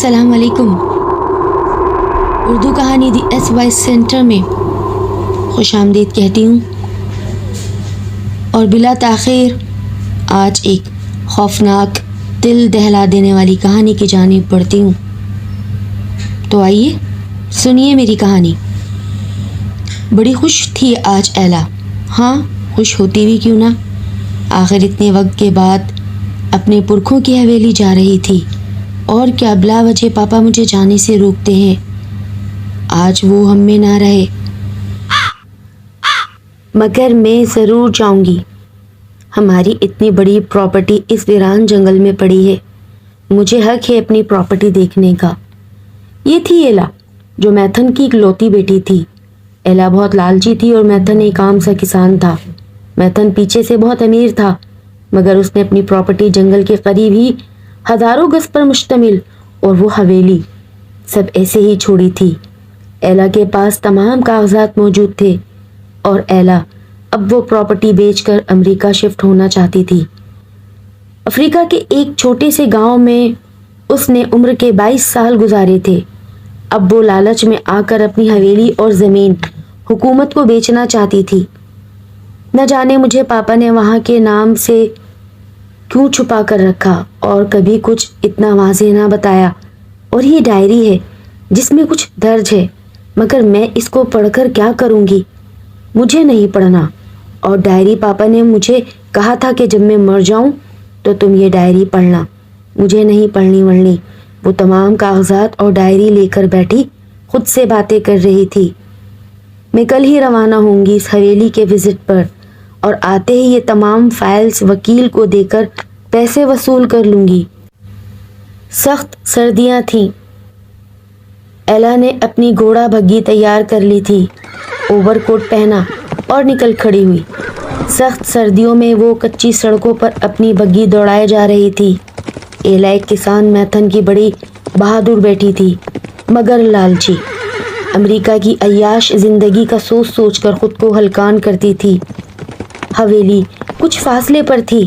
السلام علیکم۔ اردو کہانی دی ایس وائی سینٹر میں خوش آمدید کہتی ہوں اور بلا تاخیر آج ایک خوفناک دل دہلا دینے والی کہانی کی جانب بڑھتی ہوں۔ تو آئیے سنیے میری کہانی۔ بڑی خوش تھی آج ایلا۔ ہاں، خوش ہوتی بھی کیوں نہ، آخر اتنے وقت کے بعد اپنے پرکھوں کی حویلی جا رہی تھی، اور کیا بلا وجہ پاپا مجھے جانے سے روکتے ہیں۔ آج وہ ہم میں نہ رہے مگر میں ضرور جاؤں گی۔ ہماری اتنی بڑی پراپرٹی اس ویران جنگل میں پڑی ہے، مجھے حق ہے اپنی پراپرٹی دیکھنے کا۔ یہ تھی ایلا، جو میتھن کی اکلوتی بیٹی تھی۔ ایلا بہت لالچی تھی اور میتھن ایک عام سا کسان تھا۔ میتھن پیچھے سے بہت امیر تھا، مگر اس نے اپنی پراپرٹی جنگل کے قریب ہی ہزاروں گز پر مشتمل اور وہ حویلی سب ایسے ہی چھوڑی تھی۔ ایلا کے پاس تمام کاغذات موجود تھے اور ایلا اب وہ پراپرٹی بیچ کر امریکہ شفٹ ہونا چاہتی تھی۔ افریقہ کے ایک چھوٹے سے گاؤں میں اس نے عمر کے 22 سال گزارے تھے۔ اب وہ لالچ میں آ کر اپنی حویلی اور زمین حکومت کو بیچنا چاہتی تھی۔ نہ جانے مجھے پاپا نے وہاں کے نام سے کیوں چھپا کر رکھا اور کبھی کچھ اتنا واضح نہ بتایا۔ اور یہ ڈائری ہے جس میں کچھ درج ہے، مگر میں اس کو پڑھ کر کیا کروں گی؟ مجھے نہیں پڑھنا۔ اور ڈائری پاپا نے مجھے کہا تھا کہ جب میں مر جاؤں تو تم یہ ڈائری پڑھنا۔ مجھے نہیں پڑھنی ورنی۔ وہ تمام کاغذات اور ڈائری لے کر بیٹھی خود سے باتیں کر رہی تھی۔ میں کل ہی روانہ ہوں گی اس حویلی کے وزٹ پر، اور آتے ہی یہ تمام فائلز وکیل کو دے کر پیسے وصول کر لوں گی۔ سخت سردیاں تھیں۔ ایلا نے اپنی گھوڑا بھگی تیار کر لی تھی، اوور کوٹ پہنا اور نکل کھڑی ہوئی۔ سخت سردیوں میں وہ کچی سڑکوں پر اپنی بگی دوڑائے جا رہی تھی۔ ایلا ایک کسان میتھن کی بڑی بہادر بیٹی تھی، مگر لالچی۔ امریکہ کی عیاش زندگی کا سوچ سوچ کر خود کو ہلکان کرتی تھی۔ حویلی کچھ فاصلے پر تھی۔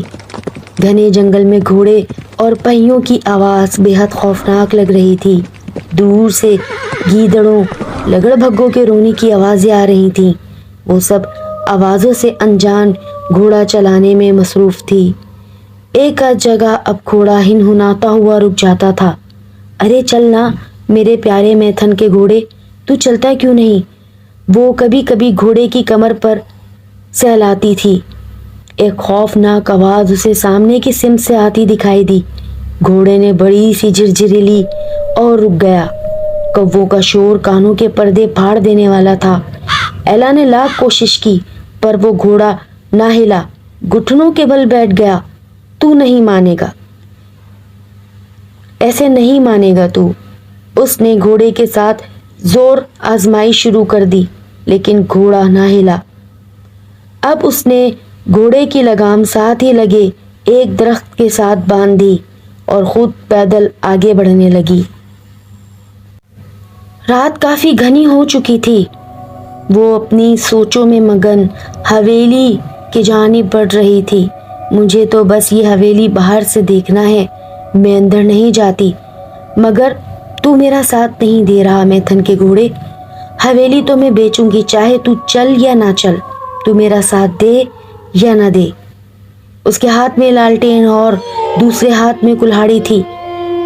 گھنے جنگل میں گھوڑے اور پہیوں کی آواز بے حد خوفناک لگ رہی تھی۔ دور سے گیدڑوں، لگڑ بھگوں کے رونے کی آوازیں آ رہی تھیں۔ وہ سب آوازوں سے انجان گھوڑا چلانے میں مصروف تھی۔ ایک آدھ جگہ اب گھوڑا ہنہناتا ہوا رک جاتا تھا۔ ارے چلنا میرے پیارے میتھن کے گھوڑے، تو چلتا کیوں نہیں؟ وہ کبھی کبھی گھوڑے کی کمر پر سہلاتی تھی۔ ایک خوفناک آواز اسے سامنے کی سمت سے آتی دکھائی دی۔ گھوڑے نے بڑی سی جھرجھری لی اور رک گیا۔ کووں کا شور کانوں کے پردے پھاڑ دینے والا تھا۔ ایلا نے لاکھ کوشش کی، پر وہ گھوڑا نہ ہلا، گھٹنوں کے بل بیٹھ گیا۔ تو نہیں مانے گا، ایسے نہیں مانے گا تو۔ اس نے گھوڑے کے ساتھ زور آزمائی شروع کر دی، لیکن گھوڑا نہ ہلا۔ اب اس نے گھوڑے کی لگام ساتھ ہی لگے ایک درخت کے ساتھ باندھ دی اور خود پیدل آگے بڑھنے لگی۔ رات کافی گھنی ہو چکی تھی۔ وہ اپنی سوچوں میں مگن حویلی کی جانب بڑھ رہی تھی۔ مجھے تو بس یہ حویلی باہر سے دیکھنا ہے، میں اندر نہیں جاتی۔ مگر تو میرا ساتھ نہیں دے رہا میتھن کے گھوڑے۔ حویلی تو میں بیچوں گی، چاہے تو چل یا نہ چل، تو میرا ساتھ دے یا نہ دے۔ اس کے ہاتھ میں لالٹین اور دوسرے ہاتھ میں کلہاڑی تھی۔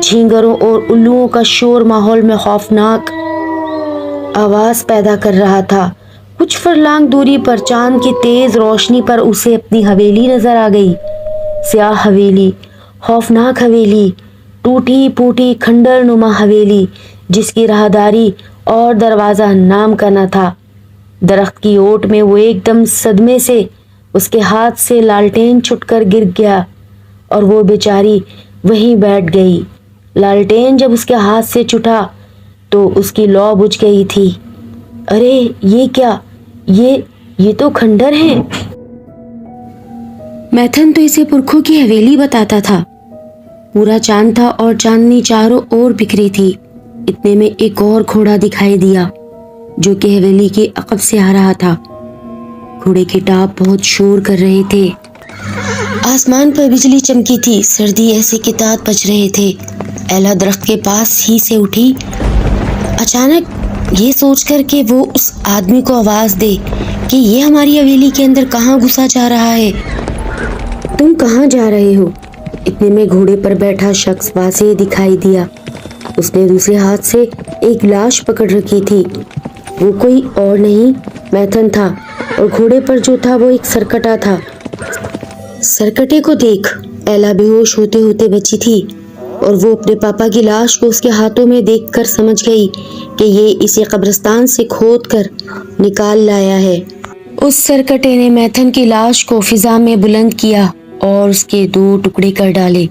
جھینگروں اور الوؤں کا شور ماحول میں خوفناک آواز پیدا کر رہا تھا۔ کچھ فرلانگ دوری پر چاند کی تیز روشنی پر اسے اپنی حویلی نظر آ گئی۔ سیاہ حویلی، خوفناک حویلی، ٹوٹی پھوٹی کھنڈر نما حویلی، جس کی راہداری اور دروازہ نام کا نہ تھا۔ درخت کی اوٹ میں وہ ایک دم صدمے سے اس کے ہاتھ سے لالٹین چھٹ کر گر گیا اور وہ بیچاری وہیں بیٹھ گئی۔ لالٹین جب اس کے ہاتھ سے چھٹا تو اس کی لو بجھ گئی تھی۔ ارے یہ کیا، یہ تو کھنڈر ہے۔ میتھن تو اسے پرکھوں کی حویلی بتاتا تھا۔ پورا چاند تھا اور چاندنی چاروں اور بکھری تھی۔ اتنے میں ایک اور گھوڑا دکھائی دیا جو کہ حویلی کے عقب سے آ رہا تھا۔ گھوڑے کے ٹاپ بہت شور کر رہے تھے۔ آسمان پر بجلی چمکی تھی، سردی ایسے کے تات بج رہے تھے۔ ایلا درخت کے پاس ہی سے اٹھی، اچانک یہ سوچ کر کہ وہ اس آدمی کو آواز دے کہ یہ ہماری حویلی کے اندر کہاں گھسا جا رہا ہے۔ تم کہاں جا رہے ہو؟ اتنے میں گھوڑے پر بیٹھا شخص واضح دکھائی دیا۔ اس نے دوسرے ہاتھ سے ایک لاش پکڑ رکھی تھی۔ وہ کوئی اور نہیں میتھن تھا، اور گھوڑے پر جو تھا وہ ایک سرکٹا تھا۔ سرکٹے کو دیکھ ایلا بے ہوش ہوتے ہوتے بچی تھی، اور وہ اپنے پاپا کی لاش کو اس کے ہاتھوں میں دیکھ کر سمجھ گئی کہ یہ اسے قبرستان سے کھود کر نکال لایا ہے۔ اس سرکٹے نے میتھن کی لاش کو فضا میں بلند کیا اور اس کے 2 ٹکڑے کر ڈالے،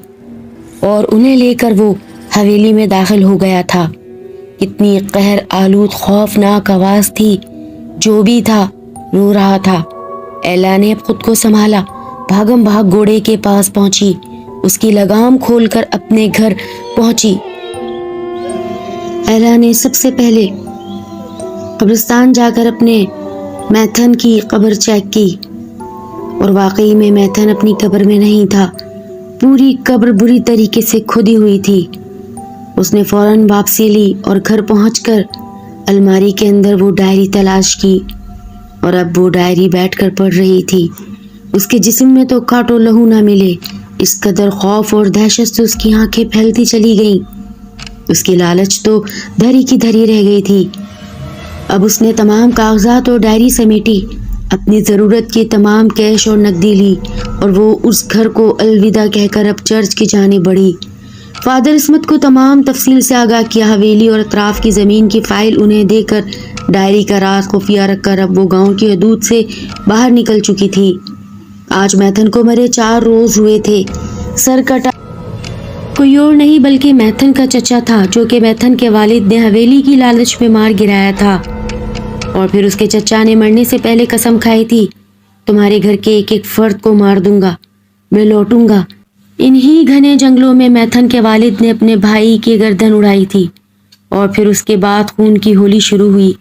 اور انہیں لے کر وہ حویلی میں داخل ہو گیا تھا۔ کتنی قہر آلود خوفناک آواز تھی، جو بھی تھا رو رہا تھا۔ ایلا نے اب خود کو سنبھالا، بھاگم بھاگ گھوڑے کے پاس پہنچی، اس کی لگام کھول کر اپنے گھر پہنچی۔ ایلا نے سب سے پہلے قبرستان جا کر اپنے میتھن کی قبر چیک کی، اور واقعی میں میتھن اپنی قبر میں نہیں تھا۔ پوری قبر بری طریقے سے کھودی ہوئی تھی۔ اس نے فوراً واپسی لی اور گھر پہنچ کر الماری کے اندر وہ ڈائری تلاش کی، اور اب وہ ڈائری بیٹھ کر پڑھ رہی تھی۔ اس کے جسم میں تو کانٹوں لہو نہ ملے، اس قدر خوف اور دہشت سے اس کی آنکھیں پھیلتی چلی گئیں۔ اس کی لالچ تو دھری کی دھری رہ گئی تھی۔ اب اس نے تمام کاغذات اور ڈائری سمیٹی، اپنی ضرورت کی تمام کیش اور نقدی لی، اور وہ اس گھر کو الوداع کہہ کر اب چرچ کی جانب بڑھی۔ فادر عصمت کو تمام تفصیل سے آگاہ کیا۔ حویلی اور اطراف کی زمین کی فائل انہیں دے کر ڈائری کا راز خفیہ رکھ کر اب وہ گاؤں کی حدود سے باہر نکل چکی تھی۔ آج میتھن کو مرے 4 روز ہوئے تھے۔ سرکٹا کوئی اور نہیں بلکہ میتھن کا چچا تھا، جو کہ میتھن کے والد نے حویلی کی لالچ میں مار گرایا تھا، اور پھر اس کے چچا نے مرنے سے پہلے قسم کھائی تھی، تمہارے گھر کے ایک ایک فرد کو مار دوں گا، میں لوٹوں گا۔ انہی گھنے جنگلوں میں میتھن کے والد نے اپنے بھائی کی گردن اڑائی تھی، اور پھر اس کے بعد خون کی ہولی شروع ہوئی۔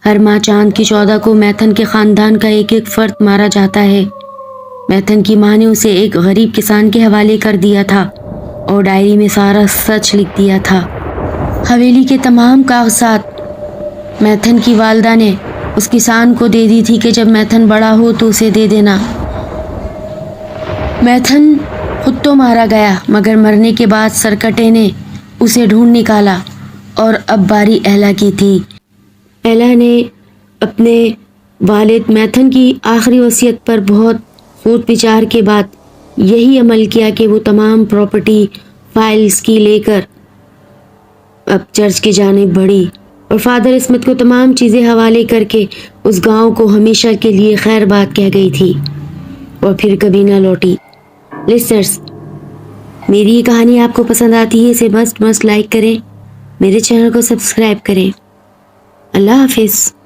ہر ماہ چاند کی 14 کو میتھن کے خاندان کا ایک ایک فرد مارا جاتا ہے۔ میتھن کی ماں نے اسے ایک غریب کسان کے حوالے کر دیا تھا، اور ڈائری میں سارا سچ لکھ دیا تھا۔ حویلی کے تمام کاغذات میتھن کی والدہ نے اس کسان کو دے دی تھی کہ جب میتھن بڑا ہو تو اسے دے دینا۔ میتھن خود تو مارا گیا، مگر مرنے کے بعد سرکٹے نے اسے ڈھونڈ نکالا، اور اب باری ایلا کی تھی۔ ایلا نے اپنے والد میتھن کی آخری وصیت پر بہت سوچ بچار کے بعد یہی عمل کیا کہ وہ تمام پراپرٹی فائلز کی لے کر اب چرچ کی جانب بڑھی، اور فادر عصمت کو تمام چیزیں حوالے کر کے اس گاؤں کو ہمیشہ کے لیے خیر بات کہہ گئی تھی، اور پھر کبھی نہ لوٹی۔ لسنرز، میری یہ کہانی آپ کو پسند آتی ہے اسے مست لائک کریں، میرے چینل کو سبسکرائب کریں۔ اللہ حافظ۔